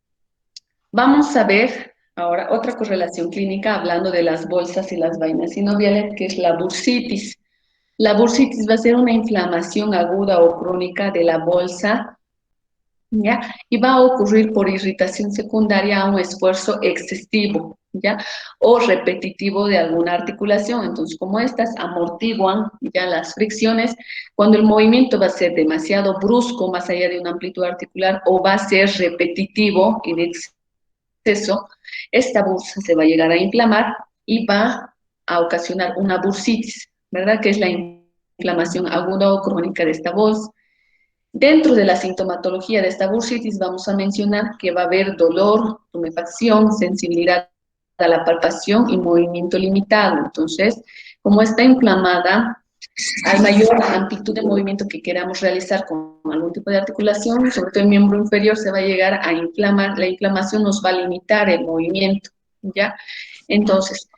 vamos a ver ahora otra correlación clínica hablando de las bolsas y las vainas sinoviales, que es la bursitis. La bursitis va a ser una inflamación aguda o crónica de la bolsa, ¿ya? Y va a ocurrir por irritación secundaria a un esfuerzo excesivo, ¿ya? O repetitivo de alguna articulación. Entonces, como estas amortiguan ya las fricciones, cuando el movimiento va a ser demasiado brusco, más allá de una amplitud articular, o va a ser repetitivo en exceso, esta bursa se va a llegar a inflamar y va a ocasionar una bursitis, ¿verdad? Que es la inflamación aguda o crónica de esta bolsa. Dentro de la sintomatología de esta bursitis vamos a mencionar que va a haber dolor, tumefacción, sensibilidad a la palpación y movimiento limitado. Entonces, como está inflamada, hay mayor amplitud de movimiento que queramos realizar con algún tipo de articulación, sobre todo el miembro inferior se va a llegar a inflamar, la inflamación nos va a limitar el movimiento, ¿ya? Entonces,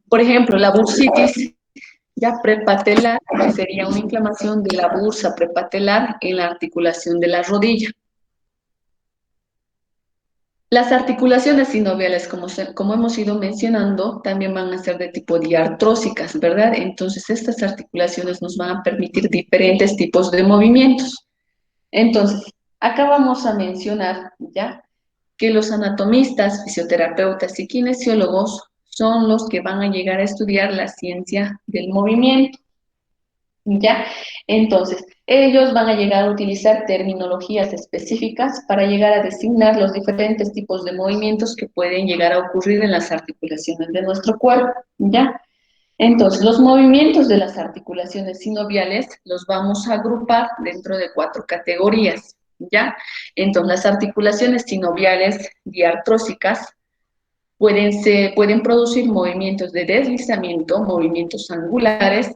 por ejemplo, la bursitis ya prepatelar sería una inflamación de la bursa prepatelar en la articulación de la rodilla. Las articulaciones sinoviales, como hemos ido mencionando, también van a ser de tipo diartrósicas, ¿verdad? Entonces, estas articulaciones nos van a permitir diferentes tipos de movimientos. Entonces, acá vamos a mencionar ya que los anatomistas, fisioterapeutas y kinesiólogos son los que van a llegar a estudiar la ciencia del movimiento. ¿Ya? Entonces, ellos van a llegar a utilizar terminologías específicas para llegar a designar los diferentes tipos de movimientos que pueden llegar a ocurrir en las articulaciones de nuestro cuerpo, ¿ya? Entonces, los movimientos de las articulaciones sinoviales los vamos a agrupar dentro de 4 categorías, ¿ya? Entonces, las articulaciones sinoviales diartrósicas pueden producir movimientos de deslizamiento, movimientos angulares,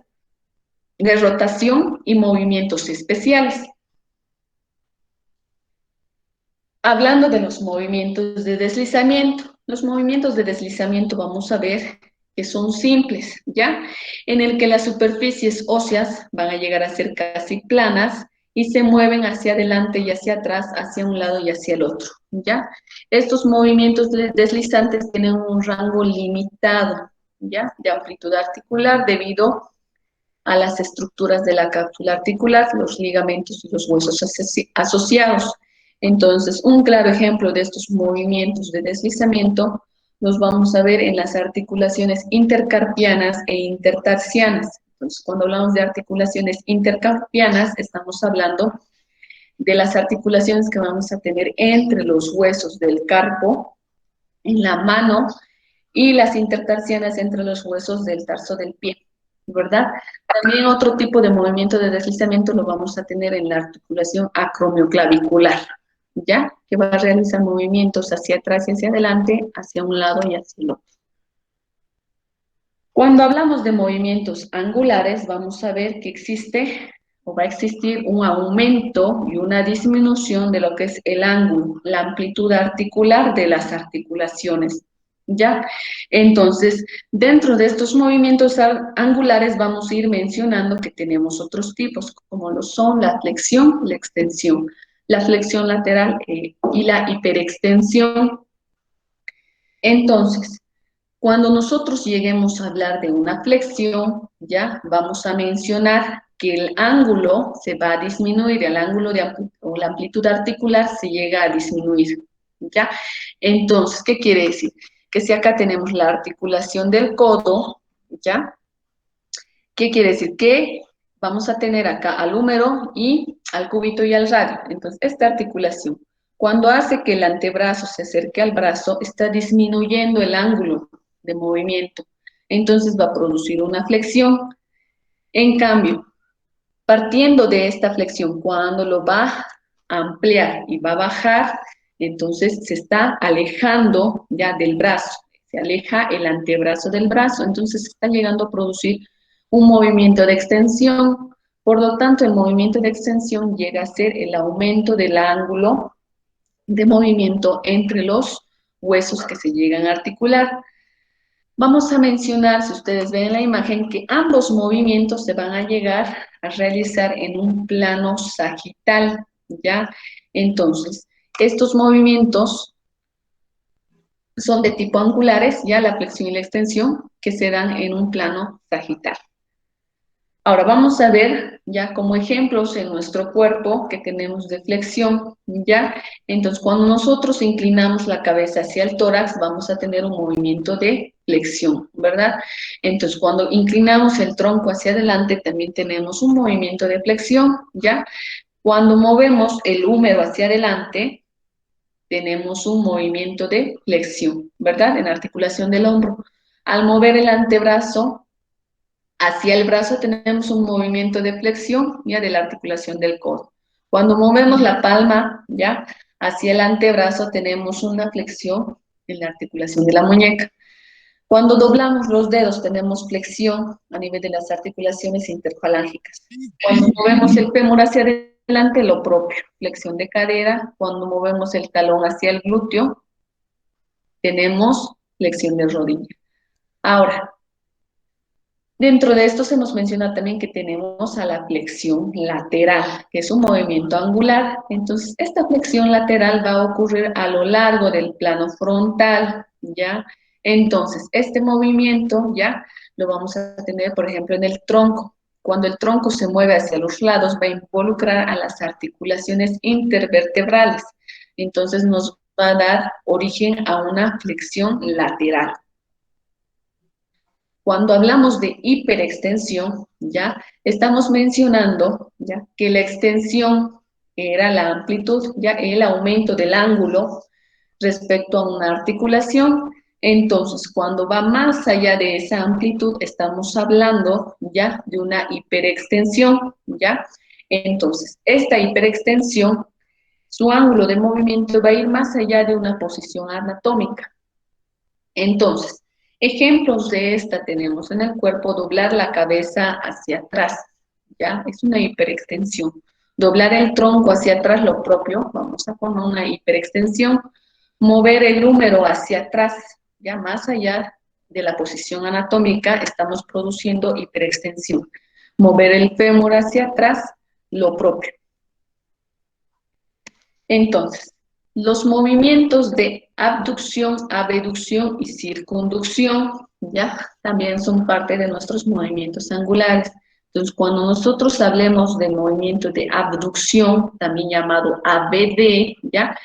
de rotación y movimientos especiales. Hablando de los movimientos de deslizamiento vamos a ver que son simples, ¿ya? En el que las superficies óseas van a llegar a ser casi planas y se mueven hacia adelante y hacia atrás, hacia un lado y hacia el otro, ¿ya? Estos movimientos deslizantes tienen un rango limitado, ¿ya? De amplitud articular debido a las estructuras de la cápsula articular, los ligamentos y los huesos asociados. Entonces, un claro ejemplo de estos movimientos de deslizamiento los vamos a ver en las articulaciones intercarpianas e intertarsianas. Entonces, cuando hablamos de articulaciones intercarpianas, estamos hablando de las articulaciones que vamos a tener entre los huesos del carpo, en la mano, y las intertarsianas entre los huesos del tarso del pie, ¿verdad? También otro tipo de movimiento de deslizamiento lo vamos a tener en la articulación acromioclavicular, ¿ya? Que va a realizar movimientos hacia atrás y hacia adelante, hacia un lado y hacia el otro. Cuando hablamos de movimientos angulares, vamos a ver que existe o va a existir un aumento y una disminución de lo que es el ángulo, la amplitud articular de las articulaciones, ¿ya? Entonces, dentro de estos movimientos angulares vamos a ir mencionando que tenemos otros tipos, como lo son la flexión, la extensión, la flexión lateral y la hiperextensión. Entonces, cuando nosotros lleguemos a hablar de una flexión, ya vamos a mencionar que el ángulo se va a disminuir, el ángulo o la amplitud articular se llega a disminuir, ¿ya? Entonces, ¿qué quiere decir? Que si acá tenemos la articulación del codo, ¿ya? ¿Qué quiere decir? Que vamos a tener acá al húmero y al cúbito y al radio. Entonces, esta articulación, cuando hace que el antebrazo se acerque al brazo, está disminuyendo el ángulo de movimiento. Entonces va a producir una flexión. En cambio, partiendo de esta flexión, cuando lo va a ampliar y va a bajar, entonces se está alejando ya del brazo, se aleja el antebrazo del brazo, entonces está llegando a producir un movimiento de extensión. Por lo tanto, el movimiento de extensión llega a ser el aumento del ángulo de movimiento entre los huesos que se llegan a articular. Vamos a mencionar, si ustedes ven en la imagen, que ambos movimientos se van a llegar a realizar en un plano sagital, ¿ya? Entonces, estos movimientos son de tipo angulares, ya la flexión y la extensión, que se dan en un plano sagital. Ahora vamos a ver ya como ejemplos en nuestro cuerpo que tenemos de flexión, ¿ya? Entonces, cuando nosotros inclinamos la cabeza hacia el tórax, vamos a tener un movimiento de flexión, ¿verdad? Entonces, cuando inclinamos el tronco hacia adelante, también tenemos un movimiento de flexión, ¿ya? Cuando movemos el húmero hacia adelante, tenemos un movimiento de flexión, ¿verdad? En la articulación del hombro. Al mover el antebrazo hacia el brazo tenemos un movimiento de flexión, ya de la articulación del codo. Cuando movemos la palma, ya, hacia el antebrazo tenemos una flexión en la articulación de la muñeca. Cuando doblamos los dedos tenemos flexión a nivel de las articulaciones interfalángicas. Cuando movemos el fémur hacia adelante, lo propio, flexión de cadera. Cuando movemos el talón hacia el glúteo, tenemos flexión de rodilla. Ahora, dentro de esto se nos menciona también que tenemos a la flexión lateral, que es un movimiento angular. Entonces, esta flexión lateral va a ocurrir a lo largo del plano frontal, ¿ya? Entonces, este movimiento, ¿ya? Lo vamos a tener, por ejemplo, en el tronco. Cuando el tronco se mueve hacia los lados, va a involucrar a las articulaciones intervertebrales. Entonces, nos va a dar origen a una flexión lateral. Cuando hablamos de hiperextensión, ¿ya? Estamos mencionando, ¿ya? Que la extensión era la amplitud, ya el aumento del ángulo respecto a una articulación. Entonces, cuando va más allá de esa amplitud, estamos hablando ya de una hiperextensión, ¿ya? Entonces, esta hiperextensión, su ángulo de movimiento va a ir más allá de una posición anatómica. Entonces, ejemplos de esta tenemos en el cuerpo: doblar la cabeza hacia atrás, ¿ya? Es una hiperextensión. Doblar el tronco hacia atrás, lo propio, vamos a poner una hiperextensión. Mover el húmero hacia atrás, ya más allá de la posición anatómica, estamos produciendo hiperextensión. Mover el fémur hacia atrás, lo propio. Entonces, los movimientos de abducción, abducción y circunducción, ¿ya? También son parte de nuestros movimientos angulares. Entonces, cuando nosotros hablemos de movimiento de abducción, también llamado ABD, ¿ya?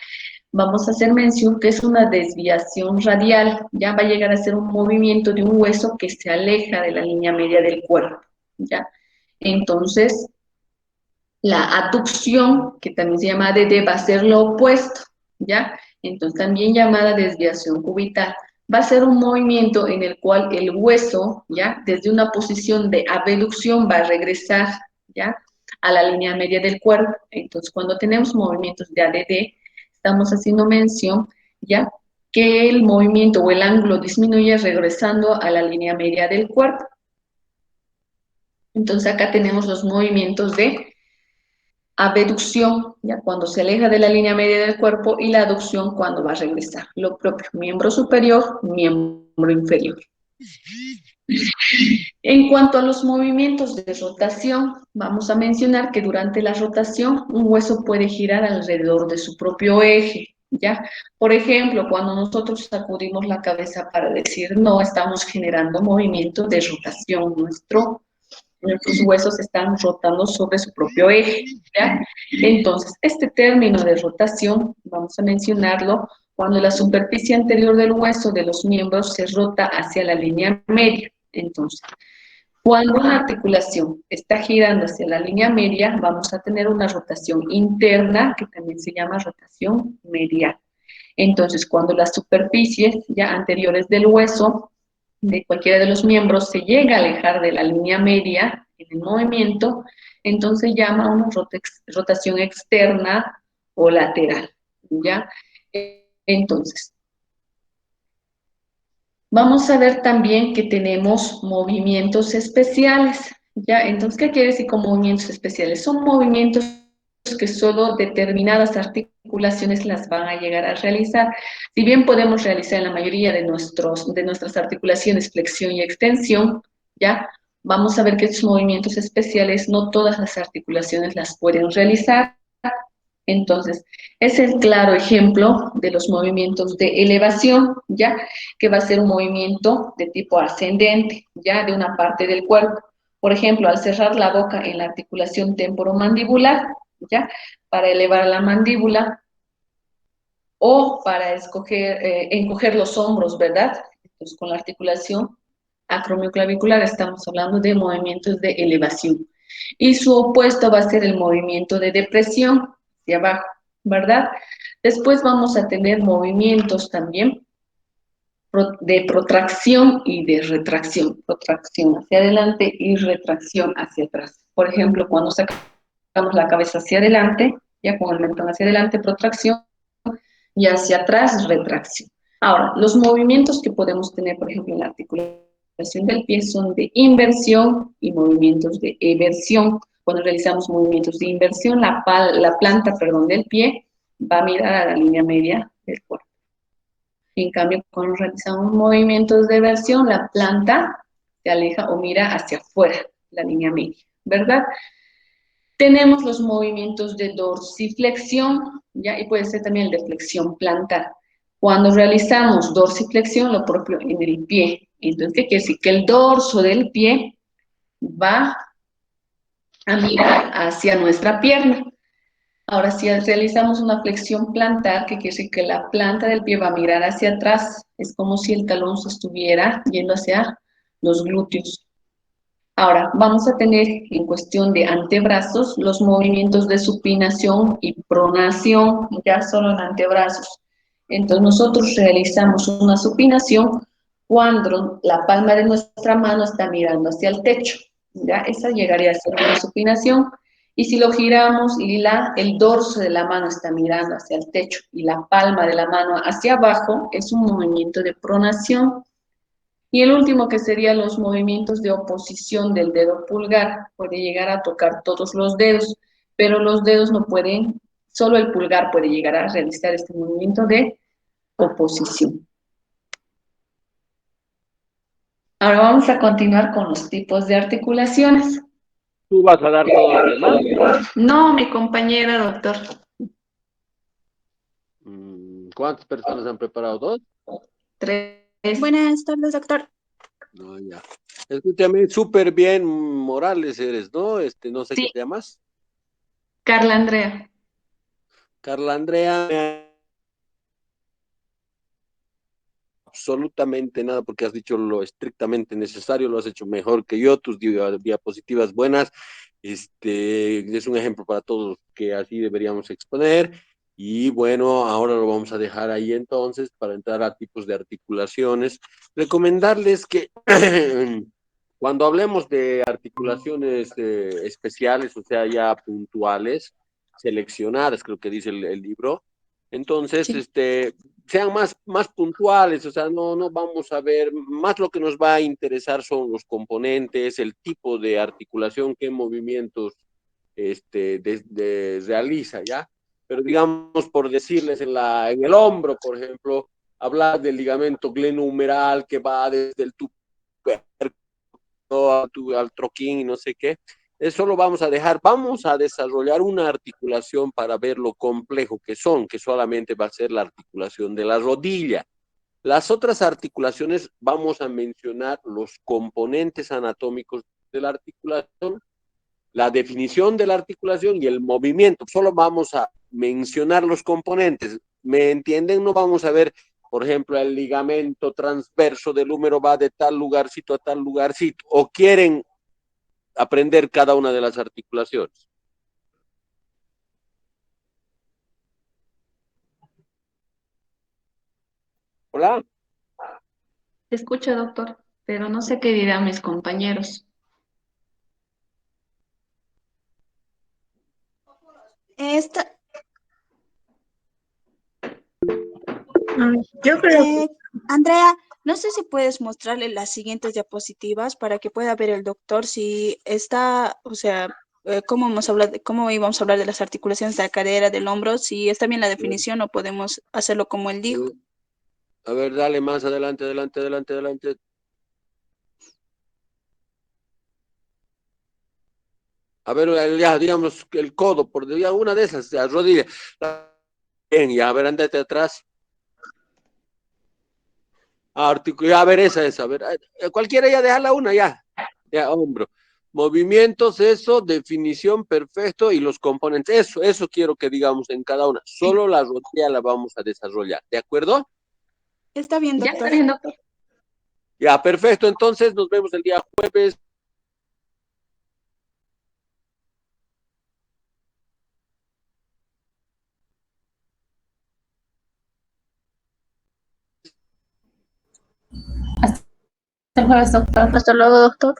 Vamos a hacer mención que es una desviación radial, ya va a llegar a ser un movimiento de un hueso que se aleja de la línea media del cuerpo, ¿ya? Entonces, la aducción, que también se llama ADD, va a ser lo opuesto, ¿ya? Entonces, también llamada desviación cubital. Va a ser un movimiento en el cual el hueso, ¿ya? Desde una posición de abducción va a regresar, ¿ya? A la línea media del cuerpo. Entonces, cuando tenemos movimientos de ADD, estamos haciendo mención, ¿ya? Que el movimiento o el ángulo disminuye regresando a la línea media del cuerpo. Entonces, acá tenemos los movimientos de abducción, ya cuando se aleja de la línea media del cuerpo, y la aducción cuando va a regresar. Lo propio, miembro superior, miembro inferior. En cuanto a los movimientos de rotación, vamos a mencionar que durante la rotación un hueso puede girar alrededor de su propio eje, ¿ya? Por ejemplo, cuando nosotros sacudimos la cabeza para decir no, estamos generando movimiento de rotación. Nuestros huesos están rotando sobre su propio eje, ¿ya? Entonces, este término de rotación, vamos a mencionarlo cuando la superficie anterior del hueso de los miembros se rota hacia la línea media. Entonces, cuando una articulación está girando hacia la línea media, vamos a tener una rotación interna, que también se llama rotación medial. Entonces, cuando las superficies ya anteriores del hueso de cualquiera de los miembros se llega a alejar de la línea media en el movimiento, entonces llama una rotación externa o lateral, ¿ya? Entonces, vamos a ver también que tenemos movimientos especiales, ¿ya? Entonces, ¿qué quiere decir con movimientos especiales? Son movimientos que solo determinadas articulaciones las van a llegar a realizar. Si bien podemos realizar en la mayoría de nuestras articulaciones flexión y extensión, ¿ya? Vamos a ver que estos movimientos especiales no todas las articulaciones las pueden realizar. Entonces, es el claro ejemplo de los movimientos de elevación, ¿ya? Que va a ser un movimiento de tipo ascendente, ¿ya? De una parte del cuerpo. Por ejemplo, al cerrar la boca en la articulación temporomandibular, ¿ya? Para elevar la mandíbula, o para encoger los hombros, ¿verdad? Entonces, con la articulación acromioclavicular estamos hablando de movimientos de elevación. Y su opuesto va a ser el movimiento de depresión, hacia abajo, ¿verdad? Después vamos a tener movimientos también de protracción y de retracción. Protracción hacia adelante y retracción hacia atrás. Por ejemplo, cuando sacamos la cabeza hacia adelante, ya con el mentón hacia adelante, protracción, y hacia atrás, retracción. Ahora, los movimientos que podemos tener, por ejemplo, en la articulación del pie son de inversión y movimientos de eversión. Cuando realizamos movimientos de inversión, la planta, perdón, del pie va a mirar a la línea media del cuerpo. En cambio, cuando realizamos movimientos de eversión, la planta se aleja o mira hacia afuera, la línea media, ¿verdad? Tenemos los movimientos de dorsiflexión, ¿ya? Y puede ser también el de flexión plantar. Cuando realizamos dorsiflexión, lo propio en el pie. Entonces, ¿qué quiere decir? Que el dorso del pie va a mirar hacia nuestra pierna. Ahora, si realizamos una flexión plantar, ¿qué quiere decir? Que la planta del pie va a mirar hacia atrás. Es como si el talón se estuviera yendo hacia los glúteos. Ahora, vamos a tener en cuestión de antebrazos los movimientos de supinación y pronación, ya solo en antebrazos. Entonces, nosotros realizamos una supinación cuando la palma de nuestra mano está mirando hacia el techo. Ya, esa llegaría a ser una supinación. Y si lo giramos y el dorso de la mano está mirando hacia el techo y la palma de la mano hacia abajo, es un movimiento de pronación. Y el último que serían los movimientos de oposición del dedo pulgar. Puede llegar a tocar todos los dedos, pero los dedos no pueden, solo el pulgar puede llegar a realizar este movimiento de oposición. Ahora vamos a continuar con los tipos de articulaciones. ¿Tú vas a dar todos los demás? No, mi compañera, doctor. ¿Cuántas personas han preparado? ¿Dos? 3. Buenas tardes, doctor. No, ya. Escúchame, súper bien, Morales eres, ¿no? No sé qué Sí, te llamas. Carla Andrea. Carla Andrea, absolutamente nada, porque has dicho lo estrictamente necesario, lo has hecho mejor que yo, tus diapositivas buenas. Es un ejemplo para todos que así deberíamos exponer. Y bueno, ahora lo vamos a dejar ahí entonces para entrar a tipos de articulaciones. Recomendarles que cuando hablemos de articulaciones especiales, o sea, ya puntuales, seleccionadas, creo que dice el libro, entonces, Sí. sean más puntuales, o sea, no vamos a ver, más lo que nos va a interesar son los componentes, el tipo de articulación, qué movimientos realiza, ¿ya? Pero digamos, por decirles, en el hombro, por ejemplo, hablar del ligamento glenohumeral que va desde el tuberculum al troquín y no sé qué. Eso lo vamos a dejar, vamos a desarrollar una articulación para ver lo complejo que son, que solamente va a ser la articulación de la rodilla. Las otras articulaciones vamos a mencionar los componentes anatómicos de la articulación, la definición de la articulación y el movimiento. Solo vamos a mencionar los componentes. ¿Me entienden? No vamos a ver, por ejemplo, el ligamento transverso del húmero va de tal lugarcito a tal lugarcito. O quieren aprender cada una de las articulaciones. Hola. Te escucho, doctor, pero no sé qué dirán mis compañeros. Esta, Yo creo que eh, Andrea, no sé si puedes mostrarle las siguientes diapositivas para que pueda ver el doctor si está, o sea, cómo íbamos a hablar de las articulaciones de la cadera, del hombro, si está bien la definición o podemos hacerlo como él dijo. A ver, dale más adelante, adelante, adelante, adelante. A ver, ya, digamos, el codo, por una de esas, la rodilla. Bien, ya, a ver, andate atrás. A ver, esa, a ver, cualquiera ya, déjala una, ya, hombro. Movimientos, eso, definición, perfecto, y los componentes, eso quiero que digamos en cada una. Solo la rodilla la vamos a desarrollar, ¿de acuerdo? Está bien, Ya está doctor. bien, doctor. Ya, perfecto, entonces nos vemos el día jueves. hasta el jueves, doctor. Hasta luego, doctor.